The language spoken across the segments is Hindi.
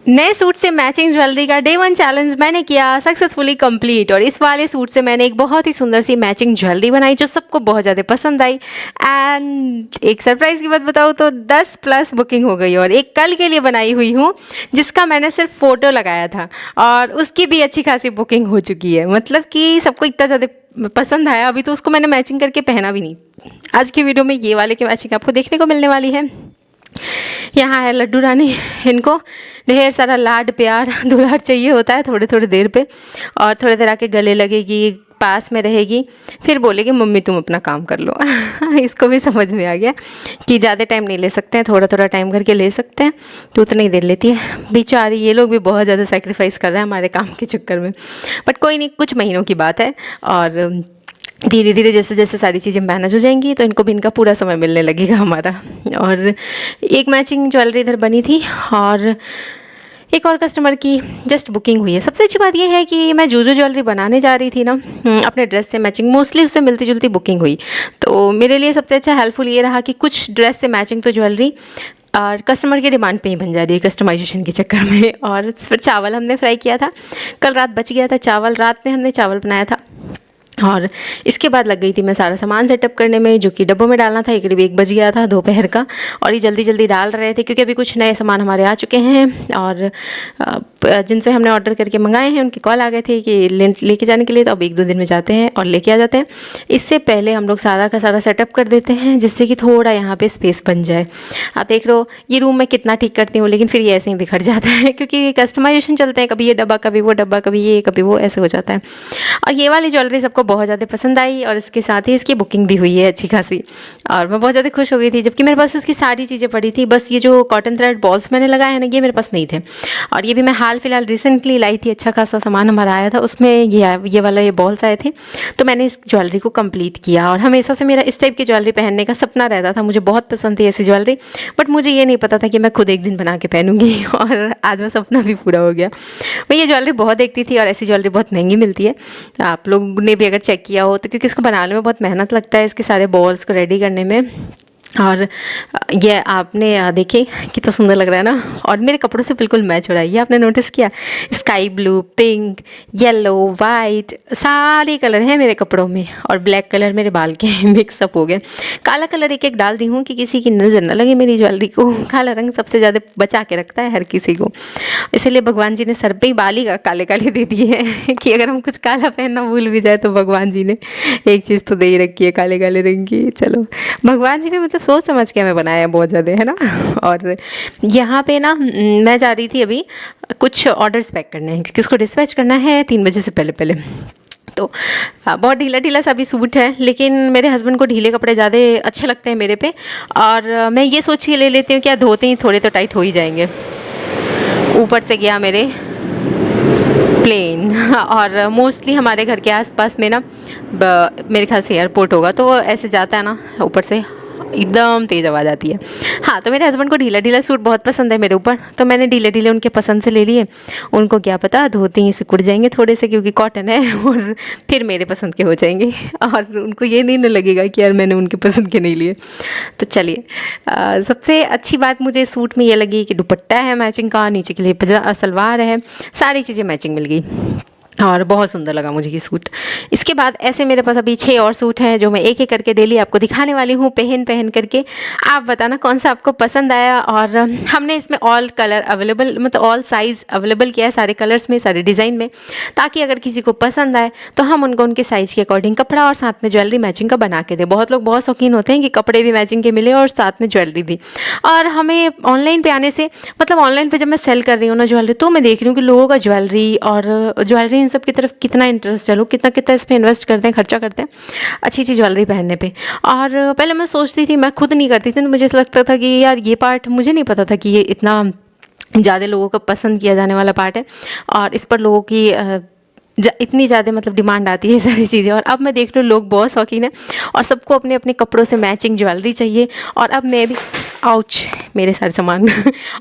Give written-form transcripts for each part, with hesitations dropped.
नए सूट से मैचिंग ज्वेलरी का डे 1 चैलेंज मैंने किया सक्सेसफुली कंप्लीट। और इस वाले सूट से मैंने एक बहुत ही सुंदर सी मैचिंग ज्वेलरी बनाई जो सबको बहुत ज़्यादा पसंद आई। एंड एक सरप्राइज़ की बात बताऊँ तो 10+ बुकिंग हो गई। और एक कल के लिए बनाई हुई हूँ जिसका मैंने सिर्फ फ़ोटो लगाया था और उसकी भी अच्छी खासी बुकिंग हो चुकी है। मतलब कि सबको इतना ज़्यादा पसंद आया, अभी तो उसको मैंने मैचिंग करके पहना भी नहीं। आज की वीडियो में ये वाले की मैचिंग आपको देखने को मिलने वाली है। यहाँ है लड्डू रानी, इनको ढेर सारा लाड प्यार दुलार चाहिए होता है थोड़े थोड़े देर पे, और थोड़ी देर आके गले लगेगी, पास में रहेगी, फिर बोलेगी मम्मी तुम अपना काम कर लो। इसको भी समझ में आ गया कि ज़्यादा टाइम नहीं ले सकते हैं, थोड़ा थोड़ा टाइम करके ले सकते हैं, तो उतना ही देर लेती है। बेचारी ये लोग भी बहुत ज़्यादा सेक्रीफाइस कर रहे हैं हमारे काम के चक्कर में, बट कोई नहीं, कुछ महीनों की बात है। और धीरे धीरे जैसे जैसे सारी चीज़ें मैनेज हो जाएंगी तो इनको भी इनका पूरा समय मिलने लगेगा हमारा। और एक मैचिंग ज्वेलरी इधर बनी थी और एक और कस्टमर की जस्ट बुकिंग हुई है। सबसे अच्छी बात यह है कि मैं जो ज्वेलरी बनाने जा रही थी ना अपने ड्रेस से मैचिंग, मोस्टली उससे मिलती जुलती बुकिंग हुई। तो मेरे लिए सबसे अच्छा हेल्पफुल ये रहा कि कुछ ड्रेस से मैचिंग तो ज्वेलरी और कस्टमर की डिमांड पे ही बन जा रही है कस्टमाइजेशन के चक्कर में। और फिर चावल हमने फ्राई किया था, कल रात बच गया था चावल, रात में हमने चावल बनाया था। और इसके बाद लग गई थी मैं सारा सामान सेटअप करने में, जो कि डब्बों में डालना था। करीब 1 बज गया था दोपहर का, और ये जल्दी जल्दी डाल रहे थे क्योंकि अभी कुछ नए सामान हमारे आ चुके हैं। और जिनसे हमने ऑर्डर करके मंगाए हैं उनके कॉल आ गए थे कि लेके जाने के लिए, तो अब 1-2 दिन में जाते हैं और लेके आ जाते हैं। इससे पहले हम लोग सारा का सारा सेटअप कर देते हैं जिससे कि थोड़ा यहाँ पे स्पेस बन जाए। आप देख लो ये रूम मैं कितना ठीक करती हूँ, लेकिन फिर ये ऐसे ही बिखर जाता है क्योंकि कस्टमाइजेशन चलते हैं, कभी ये डब्बा कभी वो डब्बा, कभी ये कभी वो, ऐसे हो जाता है। और ये वाली ज्वेलरी सबको बहुत ज़्यादा पसंद आई और इसके साथ ही इसकी बुकिंग भी हुई है अच्छी खासी, और मैं बहुत ज़्यादा खुश हो गई थी। जबकि मेरे पास इसकी सारी चीज़ें पड़ी थी, बस ये जो कॉटन थ्रेड बॉल्स मैंने लगाए हैं ना, ये मेरे पास नहीं थे। और ये भी मैं हाल फिलहाल रिसेंटली लाई थी, अच्छा खासा सामान हमारा आया था, उसमें ये वाला ये बॉल्स आए थे। तो मैंने इस ज्वेलरी को कंप्लीट किया। और हमेशा से मेरा इस टाइप की ज्वेलरी पहनने का सपना रहता था, मुझे बहुत पसंद थी ऐसी ज्वेलरी, बट मुझे ये नहीं पता था कि मैं खुद एक दिन बना के पहनूंगी। और आज वो सपना भी पूरा हो गया। मैं ये ज्वेलरी बहुत देखती थी और ऐसी ज्वेलरी बहुत महंगी मिलती है, आप लोग ने भी अगर चेक किया हो तो, क्योंकि इसको बनाने में बहुत मेहनत लगता है, इसके सारे बॉल्स को रेडी करने में। और ये आपने देखे कितना सुंदर लग रहा है ना, और मेरे कपड़ों से बिल्कुल मैच हो रहा है। ये आपने नोटिस किया, sky blue, pink, yellow, white, सारे कलर हैं मेरे कपड़ों में, और ब्लैक कलर मेरे बाल के मिक्सअप हो गए। काला कलर एक एक डाल दी हूँ कि किसी की नज़र ना लगे मेरी ज्वेलरी को। काला रंग सबसे ज़्यादा बचा के रखता है हर किसी को, इसलिए भगवान जी ने सर पे ही बाल ही काले काले दे दिए हैं कि अगर हम कुछ काला पहनना भूल भी जाए तो भगवान जी ने एक चीज़ तो दे ही रखी है काले काले रंग की। चलो, भगवान जी भी मतलब सोच समझ के हमें बनाया है बहुत ज़्यादा, है ना। और यहाँ पे ना मैं जा रही थी अभी कुछ ऑर्डर्स पैक करने हैं क्योंकि उसको डिस्पैच करना है 3 बजे से पहले पहले। तो बहुत ढीला ढीला सा भी सूट है, लेकिन मेरे हस्बैंड को ढीले कपड़े ज़्यादा अच्छे लगते हैं मेरे पे, और मैं ये सोच के ले लेती हूँ कि यार धोते ही थोड़े तो टाइट हो ही जाएंगे। ऊपर से गया मेरे प्लेन, और मोस्टली हमारे घर के आसपास में ना मेरे ख्याल से एयरपोर्ट होगा, तो ऐसे जाता है ना ऊपर से एकदम तेज़ आवाज़ आती है। हाँ, तो मेरे हस्बैंड को ढीला ढीला सूट बहुत पसंद है मेरे ऊपर, तो मैंने ढीले ढीले उनके पसंद से ले लिए। उनको क्या पता धोते ही सिकुड़ जाएंगे थोड़े से, क्योंकि कॉटन है, और फिर मेरे पसंद के हो जाएंगे, और उनको ये नहीं लगेगा कि यार मैंने उनके पसंद के नहीं लिए। तो चलिए, सबसे अच्छी बात मुझे सूट में ये लगी कि दुपट्टा है मैचिंग का, नीचे के लिए सलवार है, सारी चीज़ें मैचिंग मिल गई और बहुत सुंदर लगा मुझे ये सूट। इसके बाद ऐसे मेरे पास अभी 6 और सूट हैं जो मैं एक एक करके डेली आपको दिखाने वाली हूँ पहन करके। आप बताना कौन सा आपको पसंद आया। और हमने इसमें ऑल कलर अवेलेबल, मतलब ऑल साइज़ अवेलेबल किया है, सारे कलर्स में, सारे डिज़ाइन में, ताकि अगर किसी को पसंद आए तो हम उनको उनके साइज़ के अकॉर्डिंग कपड़ा और साथ में ज्वेलरी मैचिंग का बना के दें। बहुत लोग बहुत शौकीन होते हैं कि कपड़े भी मैचिंग के मिले और साथ में ज्वेलरी भी। और हमें ऑनलाइन पे आने से, मतलब ऑनलाइन पे जब मैं सेल कर रही हूँ ना ज्वेलरी, तो मैं देख रही हूँ कि लोगों का ज्वेलरी सब की तरफ कितना इंटरेस्ट है, लोग कितना कितना इस पर इन्वेस्ट करते हैं, खर्चा करते हैं अच्छी अच्छी ज्वेलरी पहनने पे। और पहले मैं सोचती थी, मैं खुद नहीं करती थी, तो मुझे ऐसा लगता था कि यार ये पार्ट मुझे नहीं पता था कि ये इतना ज़्यादा लोगों का पसंद किया जाने वाला पार्ट है, और इस पर लोगों की इतनी ज़्यादा मतलब डिमांड आती है सारी चीज़ें। और अब मैं देख रही हूँ लोग बहुत शौकीन हैं और सबको अपने अपने कपड़ों से मैचिंग ज्वेलरी चाहिए। और अब मैं भी आउच मेरे सारे सामान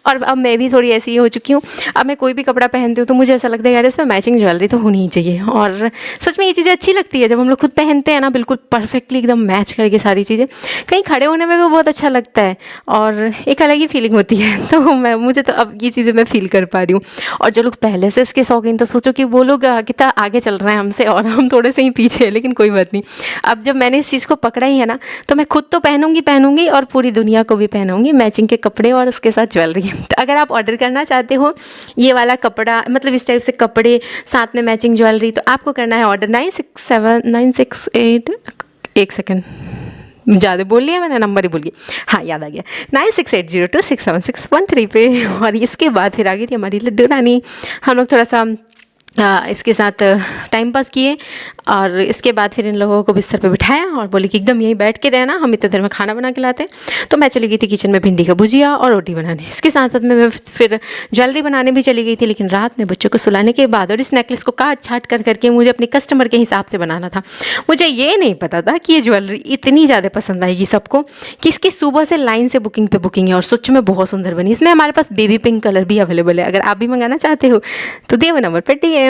और अब मैं भी थोड़ी ऐसी हो चुकी हूँ, अब मैं कोई भी कपड़ा पहनती हूँ तो मुझे ऐसा लगता है यार इसमें मैचिंग ज्वेलरी तो होनी ही चाहिए। और सच में ये चीज़ें अच्छी लगती है जब हम लोग खुद पहनते हैं ना, बिल्कुल परफेक्टली एकदम मैच करके सारी चीज़ें, कहीं खड़े होने में भी बहुत अच्छा लगता है और एक अलग ही फीलिंग होती है। तो मुझे तो अब ये चीज़ें मैं फ़ील कर पा रही हूँ। और जो लोग पहले से इसके शौकीन, तो सोचो कि वो लोग कितना आगे चल रहे हैं हमसे और हम थोड़े से ही पीछे हैं, लेकिन कोई बात नहीं। अब जब मैंने इस चीज़ को पकड़ा ही है ना, तो मैं खुद तो पहनूंगी और पूरी दुनिया को भी पहनाऊंगी मैचिंग के कपड़े और उसके साथ ज्वेलरी। तो अगर आप ऑर्डर करना चाहते हो ये वाला कपड़ा, मतलब इस टाइप से कपड़े साथ में मैचिंग ज्वेलरी, तो आपको करना है ऑर्डर 967968, एक सेकेंड ज़्यादा बोल लिया मैंने, नंबर ही भूल गई, हाँ याद आ गया, 9680267613 पे। और इसके बाद फिर आ गई थी हमारी लड्डू रानी। हम लोग थोड़ा सा इसके साथ टाइम पास किए और इसके बाद फिर इन लोगों को बिस्तर पे बिठाया और बोले कि एकदम यहीं बैठ के रहना, हम इतने देर में खाना बना के लाते हैं। तो मैं चली गई थी किचन में भिंडी का भुजिया और रोटी बनाने। इसके साथ साथ में मैं फिर ज्वेलरी बनाने भी चली गई थी, लेकिन रात में बच्चों को सुलाने के बाद और इस नेकलेस को काट छाट कर करके मुझे अपने कस्टमर के हिसाब से बनाना था। मुझे ये नहीं पता था कि ये ज्वेलरी इतनी ज़्यादा पसंद आएगी सबको कि इसकी सुबह से लाइन से बुकिंग पे बुकिंग है और सच में बहुत सुंदर बनी। इसमें हमारे पास बेबी पिंक कलर भी अवेलेबल है, अगर आप भी मंगाना चाहते हो तो देव नंबर पर DM।